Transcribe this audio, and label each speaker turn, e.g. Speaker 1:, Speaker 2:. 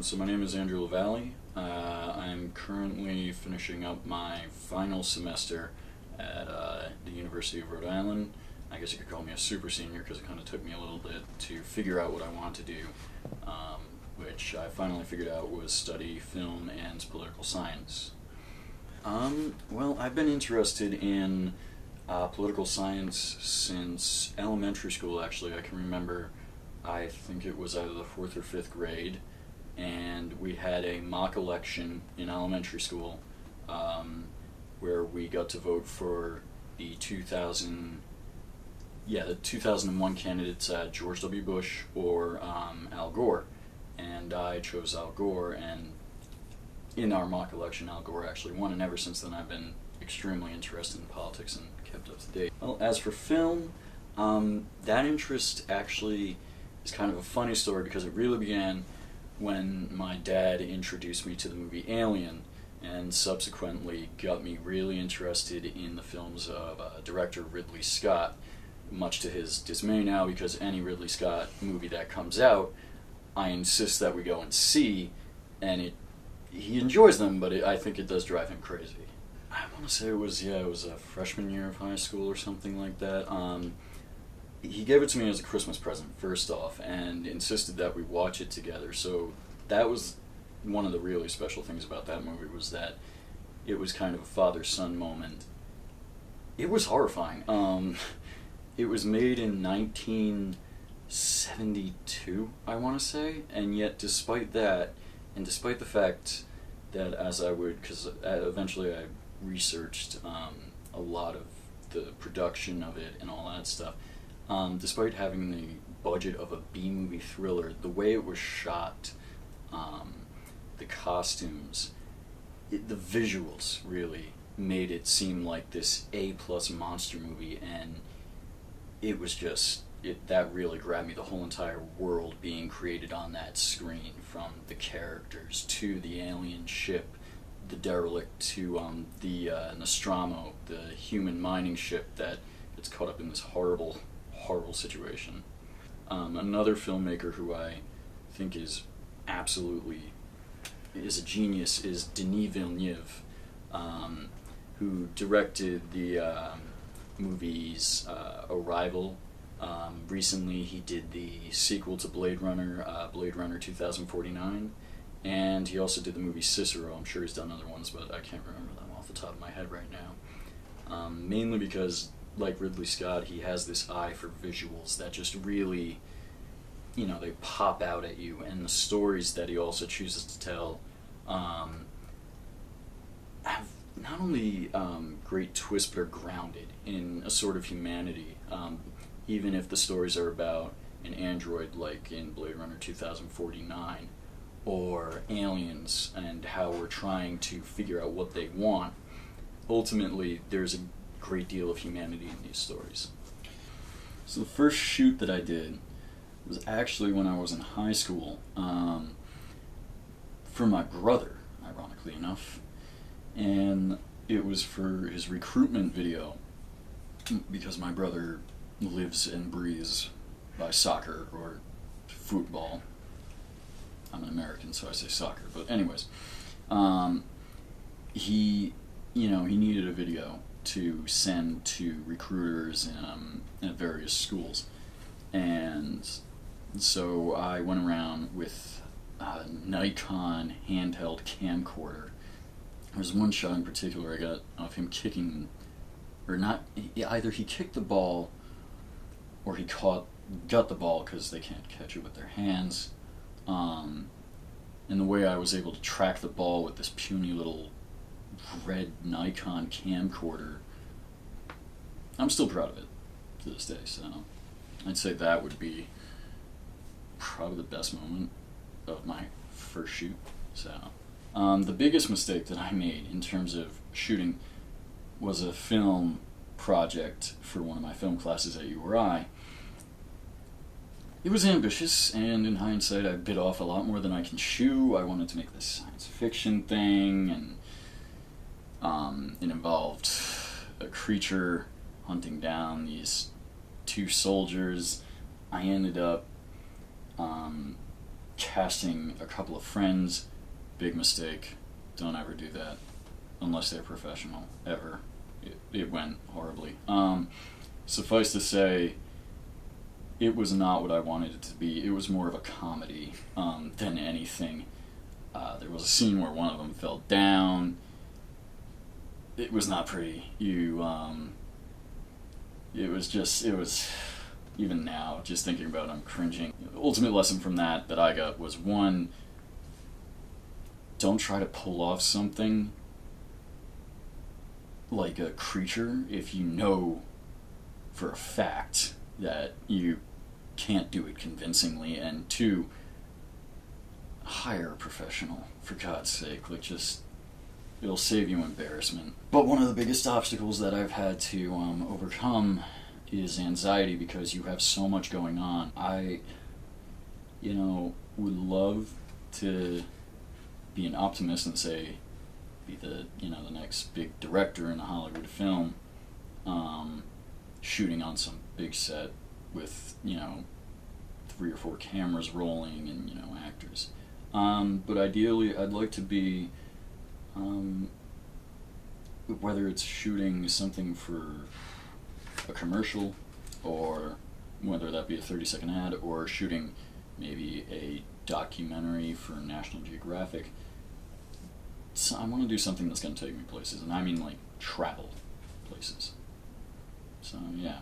Speaker 1: So my name is Andrew Lavallee. I'm currently finishing up my final semester at the University of Rhode Island. I guess you could call me a super senior because it kind of took me a little bit to figure out what I want to do, which I finally figured out was study film and political science. Well, I've been interested in political science since elementary school, actually. I can remember, I think it was either the 4th or 5th grade, and we had a mock election in elementary school where we got to vote for the 2001 candidates, George W. Bush or Al Gore. And I chose Al Gore, and in our mock election, Al Gore actually won, and ever since then I've been extremely interested in politics and kept up to date. Well, as for film, that interest actually is kind of a funny story because it really began when my dad introduced me to the movie Alien, and subsequently got me really interested in the films of director Ridley Scott, much to his dismay now, because any Ridley Scott movie that comes out, I insist that we go and see, and he enjoys them, but I think it does drive him crazy. I want to say it was a freshman year of high school or something like that. He gave it to me as a Christmas present, first off, and insisted that we watch it together. So that was one of the really special things about that movie, was that it was kind of a father-son moment. It was horrifying. It was made in 1972, I want to say, and yet despite that, and despite the fact that because eventually I researched a lot of the production of it and all that stuff, despite having the budget of a B-movie thriller, the way it was shot, the costumes, the visuals really made it seem like this A-plus monster movie, and it was that really grabbed me, the whole entire world being created on that screen, from the characters to the alien ship, the derelict, to the Nostromo, the human mining ship that gets caught up in this horrible situation. Another filmmaker who I think is a genius is Denis Villeneuve, who directed the movies Arrival. Recently he did the sequel to Blade Runner 2049, and he also did the movie Cicero. I'm sure he's done other ones, but I can't remember them off the top of my head right now. Mainly because, like Ridley Scott, he has this eye for visuals that just really, they pop out at you, and the stories that he also chooses to tell have not only great twists, but are grounded in a sort of humanity. Even if the stories are about an android, like in Blade Runner 2049, or aliens and how we're trying to figure out what they want, ultimately there's a great deal of humanity in these stories. So the first shoot that I did was actually when I was in high school, for my brother, ironically enough, and it was for his recruitment video, because my brother lives and breathes by soccer or football. I'm an American, so I say soccer, but anyways, he needed a video to send to recruiters at various schools, and so I went around with a Nikon handheld camcorder. There was one shot in particular I got of him kicking, or not, either he kicked the ball or he got the ball, because they can't catch it with their hands, and the way I was able to track the ball with this puny little red Nikon camcorder, I'm still proud of it to this day. So I'd say that would be probably the best moment of my first shoot. So the biggest mistake that I made in terms of shooting was a film project for one of my film classes at URI. It was ambitious, and in hindsight I bit off a lot more than I can chew. I wanted to make this science fiction thing, and it involved a creature hunting down these two soldiers. I ended up casting a couple of friends, big mistake. Don't ever do that unless they're professional, ever. It went horribly. Suffice to say, it was not what I wanted it to be. It was more of a comedy than anything. There was a scene where one of them fell down. It was not pretty. It was, even now, just thinking about it, I'm cringing. The ultimate lesson from that I got was, one, don't try to pull off something like a creature if you know for a fact that you can't do it convincingly. And two, hire a professional, for God's sake. Like, just, it'll save you embarrassment. But one of the biggest obstacles that I've had to overcome is anxiety, because you have so much going on. I, would love to be an optimist and say, be the next big director in a Hollywood film, shooting on some big set with 3 or 4 cameras rolling and actors. But ideally, I'd like to be, whether it's shooting something for a commercial, or whether that be a 30-second ad, or shooting maybe a documentary for National Geographic. So I want to do something that's going to take me places, and I mean like travel places. So yeah.